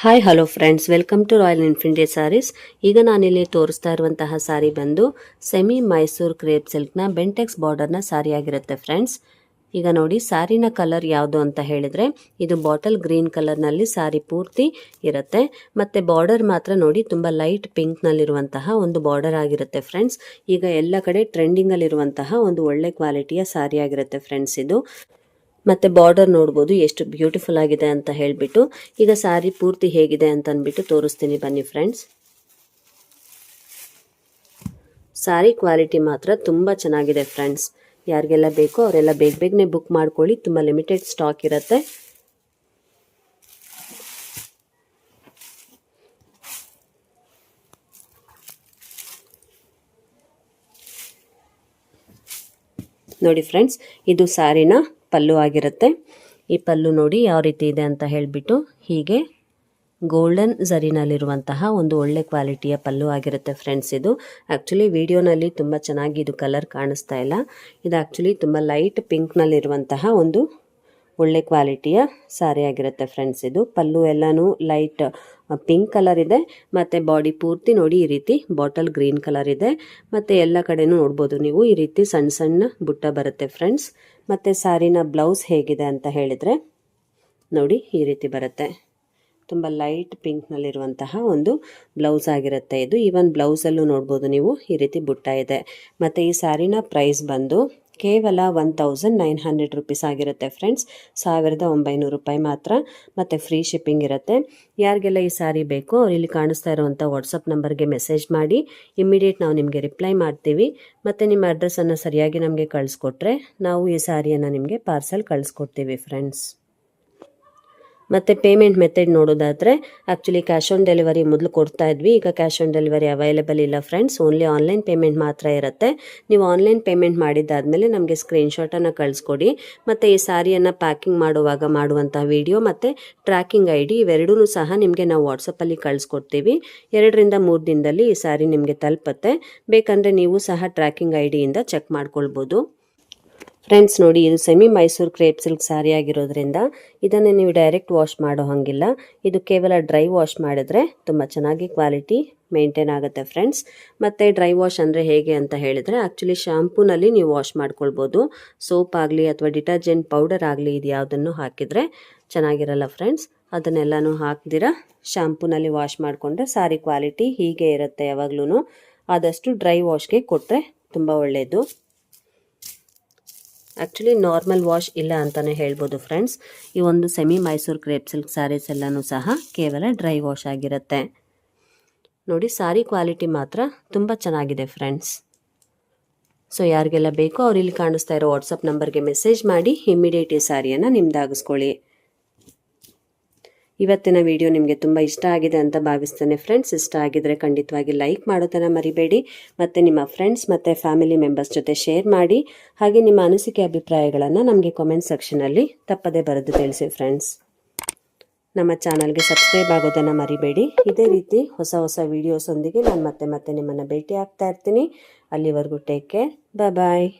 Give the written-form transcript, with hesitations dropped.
Hi hello friends, welcome to Royal Infinity Sarees. ಈಗ ನಾನಿಲ್ಲಿ ತೋರಿಸ್ತಾ ಇರುವಂತಹ ಸಾರಿ ಬಂದು ಸೆಮಿ ಮೈಸೂರು ಕ್ರೇಪ್ ಸಿಲ್ಕ್ನ ಬೆಂಟೆಕ್ಸ್ ಬಾರ್ಡರ್ನ ಸಾರಿ ಆಗಿರುತ್ತೆ ಫ್ರೆಂಡ್ಸ್. ಈಗ ನೋಡಿ ಸಾರಿನ ಕಲರ್ ಯಾವುದು ಅಂತ ಹೇಳಿದ್ರೆ ಇದು ಬಾಟಲ್ ಗ್ರೀನ್ ಕಲರ್ನಲ್ಲಿ ಸಾರಿ ಪೂರ್ತಿ ಇರುತ್ತೆ. ಮತ್ತೆ ಬಾರ್ಡರ್ ಮಾತ್ರ ನೋಡಿ ತುಂಬಾ ಲೈಟ್ ಪಿಂಕ್ ನಲ್ಲಿರುವಂತಹ ಒಂದು ಬಾರ್ಡರ್ ಆಗಿರುತ್ತೆ ಫ್ರೆಂಡ್ಸ್. ಈಗ ಎಲ್ಲ ಕಡೆ ಟ್ರೆಂಡಿಂಗ್ ಅಲ್ಲಿರುವಂತಹ ಒಂದು ಒಳ್ಳೆ ಕ್ವಾಲಿಟಿಯ ಸಾರಿ ಆಗಿರುತ್ತೆ ಫ್ರೆಂಡ್ಸ್ ಇದು. ಮತ್ತೆ ಬಾರ್ಡರ್ ನೋಡ್ಬೋದು ಎಷ್ಟು ಬ್ಯೂಟಿಫುಲ್ ಆಗಿದೆ ಅಂತ ಹೇಳ್ಬಿಟ್ಟು. ಈಗ ಸಾರಿ ಪೂರ್ತಿ ಹೇಗಿದೆ ಅಂತ ಅಂದ್ಬಿಟ್ಟು ತೋರಿಸ್ತೀನಿ ಬನ್ನಿ ಫ್ರೆಂಡ್ಸ್. ಸಾರಿ ಕ್ವಾಲಿಟಿ ಮಾತ್ರ ತುಂಬಾ ಚೆನ್ನಾಗಿದೆ ಫ್ರೆಂಡ್ಸ್. ಯಾರಿಗೆಲ್ಲ ಬೇಕೋ ಅವರೆಲ್ಲ ಬೇಗನೆ ಬುಕ್ ಮಾಡ್ಕೊಳ್ಳಿ, ತುಂಬಾ ಲಿಮಿಟೆಡ್ ಸ್ಟಾಕ್ ಇರುತ್ತೆ. ನೋಡಿ ಫ್ರೆಂಡ್ಸ್, ಇದು ಸಾರಿನ ಪಲ್ಲು ಆಗಿರುತ್ತೆ. ಈ ಪಲ್ಲು ನೋಡಿ ಯಾವ ರೀತಿ ಇದೆ ಅಂತ ಹೇಳಿಬಿಟ್ಟು ಹೀಗೆ ಗೋಲ್ಡನ್ ಝರಿನಲ್ಲಿರುವಂತಹ ಒಂದು ಒಳ್ಳೆ ಕ್ವಾಲಿಟಿಯ ಪಲ್ಲು ಆಗಿರುತ್ತೆ ಫ್ರೆಂಡ್ಸ್. ಇದು ಆ್ಯಕ್ಚುಲಿ ವಿಡಿಯೋನಲ್ಲಿ ತುಂಬ ಚೆನ್ನಾಗಿ ಇದು ಕಲರ್ ಕಾಣಿಸ್ತಾ ಇಲ್ಲ. ಇದು ಆ್ಯಕ್ಚುಲಿ ತುಂಬ ಲೈಟ್ ಪಿಂಕ್ನಲ್ಲಿರುವಂತಹ ಒಂದು ಒಳ್ಳೆ ಕ್ವಾಲಿಟಿಯ ಸಾರಿ ಆಗಿರುತ್ತೆ ಫ್ರೆಂಡ್ಸ್. ಇದು ಪಲ್ಲು ಎಲ್ಲನೂ ಲೈಟ್ ಪಿಂಕ್ ಕಲರ್ ಇದೆ. ಮತ್ತು ಬಾಡಿ ಪೂರ್ತಿ ನೋಡಿ ಈ ರೀತಿ ಬಾಟಲ್ ಗ್ರೀನ್ ಕಲರ್ ಇದೆ. ಮತ್ತು ಎಲ್ಲ ಕಡೆನೂ ನೋಡ್ಬೋದು ನೀವು ಈ ರೀತಿ ಸಣ್ಣ ಸಣ್ಣ ಬುಟ್ಟ ಬರುತ್ತೆ ಫ್ರೆಂಡ್ಸ್. ಮತ್ತು ಸಾರಿನ ಬ್ಲೌಸ್ ಹೇಗಿದೆ ಅಂತ ಹೇಳಿದರೆ ನೋಡಿ ಈ ರೀತಿ ಬರುತ್ತೆ. ತುಂಬ ಲೈಟ್ ಪಿಂಕ್ನಲ್ಲಿರುವಂತಹ ಒಂದು ಬ್ಲೌಸ್ ಆಗಿರುತ್ತೆ ಇದು. ಈವನ್ ಬ್ಲೌಸಲ್ಲೂ ನೋಡ್ಬೋದು ನೀವು ಈ ರೀತಿ ಬುಟ್ಟ ಇದೆ. ಮತ್ತು ಈ ಸಾರಿನ ಪ್ರೈಸ್ ಬಂದು ಕೇವಲ 1900 ರೂಪೀಸ್ ಆಗಿರುತ್ತೆ ಫ್ರೆಂಡ್ಸ್. 1900 ರೂಪಾಯಿ ಮಾತ್ರ. ಮತ್ತು ಫ್ರೀ ಶಿಪ್ಪಿಂಗ್ ಇರುತ್ತೆ. ಯಾರಿಗೆಲ್ಲ ಈ ಸಾರಿ ಬೇಕೋ ಅವ್ರು ಇಲ್ಲಿ ಕಾಣಿಸ್ತಾ ಇರುವಂಥ ವಾಟ್ಸಪ್ ನಂಬರ್ಗೆ ಮೆಸೇಜ್ ಮಾಡಿ, ಇಮ್ಮಿಡಿಯೇಟ್ ನಾವು ನಿಮಗೆ ರಿಪ್ಲೈ ಮಾಡ್ತೀವಿ. ಮತ್ತು ನಿಮ್ಮ ಅಡ್ರೆಸ್ಸನ್ನು ಸರಿಯಾಗಿ ನಮಗೆ ಕಳಿಸ್ಕೊಟ್ರೆ ನಾವು ಈ ಸಾರಿಯನ್ನು ನಿಮಗೆ ಪಾರ್ಸಲ್ ಕಳಿಸ್ಕೊಡ್ತೀವಿ ಫ್ರೆಂಡ್ಸ್. ಮತ್ತು ಪೇಮೆಂಟ್ ಮೆಥಡ್ ನೋಡೋದಾದರೆ ಆ್ಯಕ್ಚುಲಿ ಕ್ಯಾಶ್ ಆನ್ ಡೆಲಿವರಿ ಮೊದಲು ಕೊಡ್ತಾ ಇದ್ವಿ. ಈಗ ಕ್ಯಾಶ್ ಆನ್ ಡೆಲಿವರಿ ಅವೈಲೇಬಲ್ ಇಲ್ಲ ಫ್ರೆಂಡ್ಸ್. ಓನ್ಲಿ ಆನ್ಲೈನ್ ಪೇಮೆಂಟ್ ಮಾತ್ರ ಇರುತ್ತೆ. ನೀವು ಆನ್ಲೈನ್ ಪೇಮೆಂಟ್ ಮಾಡಿದ್ದಾದಮೇಲೆ ನಮಗೆ ಸ್ಕ್ರೀನ್ಶಾಟನ್ನು ಕಳಿಸ್ಕೊಡಿ. ಮತ್ತು ಈ ಸಾರಿಯನ್ನು ಪ್ಯಾಕಿಂಗ್ ಮಾಡುವಂಥ ವಿಡಿಯೋ ಮತ್ತು ಟ್ರ್ಯಾಕಿಂಗ್ ID ಇವೆರಡೂ ಸಹ ನಿಮಗೆ ನಾವು ವಾಟ್ಸಪ್ಪಲ್ಲಿ ಕಳಿಸ್ಕೊಡ್ತೀವಿ. 2 ರಿಂದ 3 ದಿನದಲ್ಲಿ ಈ ಸಾರಿ ನಿಮಗೆ ತಲುಪುತ್ತೆ. ಬೇಕಂದರೆ ನೀವು ಸಹ ಟ್ರ್ಯಾಕಿಂಗ್ IDಯಿಂದ ಚೆಕ್ ಮಾಡ್ಕೊಳ್ಬೋದು ಫ್ರೆಂಡ್ಸ್. ನೋಡಿ, ಇದು ಸೆಮಿ ಮೈಸೂರು ಕ್ರೇಪ್ ಸಿಲ್ಕ್ ಸಾರಿ ಆಗಿರೋದ್ರಿಂದ ಇದನ್ನು ನೀವು ಡೈರೆಕ್ಟ್ ವಾಶ್ ಮಾಡೋ ಹಾಗಿಲ್ಲ. ಇದು ಕೇವಲ ಡ್ರೈ ವಾಶ್ ಮಾಡಿದ್ರೆ ತುಂಬ ಚೆನ್ನಾಗಿ ಕ್ವಾಲಿಟಿ ಮೇಂಟೈನ್ ಆಗುತ್ತೆ ಫ್ರೆಂಡ್ಸ್. ಮತ್ತು ಡ್ರೈ ವಾಶ್ ಅಂದರೆ ಹೇಗೆ ಅಂತ ಹೇಳಿದರೆ ಆ್ಯಕ್ಚುಲಿ ಶಾಂಪೂನಲ್ಲಿ ನೀವು ವಾಶ್ ಮಾಡ್ಕೊಳ್ಬೋದು. ಸೋಪ್ ಆಗಲಿ ಅಥವಾ ಡಿಟರ್ಜೆಂಟ್ ಪೌಡರ್ ಆಗಲಿ ಇದು ಯಾವುದನ್ನು ಹಾಕಿದರೆ ಚೆನ್ನಾಗಿರಲ್ಲ ಫ್ರೆಂಡ್ಸ್. ಅದನ್ನೆಲ್ಲನೂ ಹಾಕ್ದಿರ ಶಾಂಪೂನಲ್ಲಿ ವಾಶ್ ಮಾಡಿಕೊಂಡ್ರೆ ಸಾರಿ ಕ್ವಾಲಿಟಿ ಹೀಗೆ ಇರುತ್ತೆ ಯಾವಾಗ್ಲೂ. ಆದಷ್ಟು ಡ್ರೈ ವಾಶ್ಗೆ ಕೊಟ್ಟರೆ ತುಂಬ ಒಳ್ಳೆಯದು. ಆ್ಯಕ್ಚುಲಿ ನಾರ್ಮಲ್ ವಾಶ್ ಇಲ್ಲ ಅಂತಲೇ ಹೇಳ್ಬೋದು ಫ್ರೆಂಡ್ಸ್. ಈ ಒಂದು semi Mysore crepe silk sarees ಎಲ್ಲನೂ ಸಹ ಕೇವಲ ಡ್ರೈ ವಾಶ್ ಆಗಿರುತ್ತೆ. ನೋಡಿ, ಸಾರಿ ಕ್ವಾಲಿಟಿ ಮಾತ್ರ ತುಂಬ ಚೆನ್ನಾಗಿದೆ ಫ್ರೆಂಡ್ಸ್. ಸೊ ಯಾರಿಗೆಲ್ಲ ಬೇಕೋ ಅವ್ರು ಇಲ್ಲಿ ಕಾಣಿಸ್ತಾ ಇರೋ ವಾಟ್ಸಪ್ ನಂಬರ್ಗೆ ಮೆಸೇಜ್ ಮಾಡಿ ಇಮ್ಮಿಡಿಯೇಟ್ ಈ ಸಾರಿಯನ್ನು ನಿಮ್ದಾಗಿಸ್ಕೊಳ್ಳಿ. ಇವತ್ತಿನ ವಿಡಿಯೋ ನಿಮಗೆ ತುಂಬ ಇಷ್ಟ ಆಗಿದೆ ಅಂತ ಭಾವಿಸ್ತೇನೆ ಫ್ರೆಂಡ್ಸ್. ಇಷ್ಟ ಆಗಿದ್ರೆ ಖಂಡಿತವಾಗಿ ಲೈಕ್ ಮಾಡೋದನ್ನು ಮರಿಬೇಡಿ. ಮತ್ತು ನಿಮ್ಮ ಫ್ರೆಂಡ್ಸ್ ಮತ್ತು ಫ್ಯಾಮಿಲಿ ಮೆಂಬರ್ಸ್ ಜೊತೆ ಶೇರ್ ಮಾಡಿ. ಹಾಗೆ ನಿಮ್ಮ ಅನಿಸಿಕೆ ಅಭಿಪ್ರಾಯಗಳನ್ನು ನಮಗೆ ಕಾಮೆಂಟ್ ಸೆಕ್ಷನಲ್ಲಿ ತಪ್ಪದೇ ಬರೆದು ತಿಳಿಸಿ ಫ್ರೆಂಡ್ಸ್. ನಮ್ಮ ಚಾನಲ್ಗೆ ಸಬ್ಸ್ಕ್ರೈಬ್ ಆಗೋದನ್ನು ಮರಿಬೇಡಿ. ಇದೇ ರೀತಿ ಹೊಸ ಹೊಸ ವೀಡಿಯೋಸ್ ಒಂದಿಗೆ ನಾನು ಮತ್ತೆ ನಿಮ್ಮನ್ನು ಭೇಟಿ ಆಗ್ತಾ ಇರ್ತೀನಿ. ಅಲ್ಲಿವರೆಗೂ ಟೇಕ್ ಕೇರ್, ಬಾಯ್.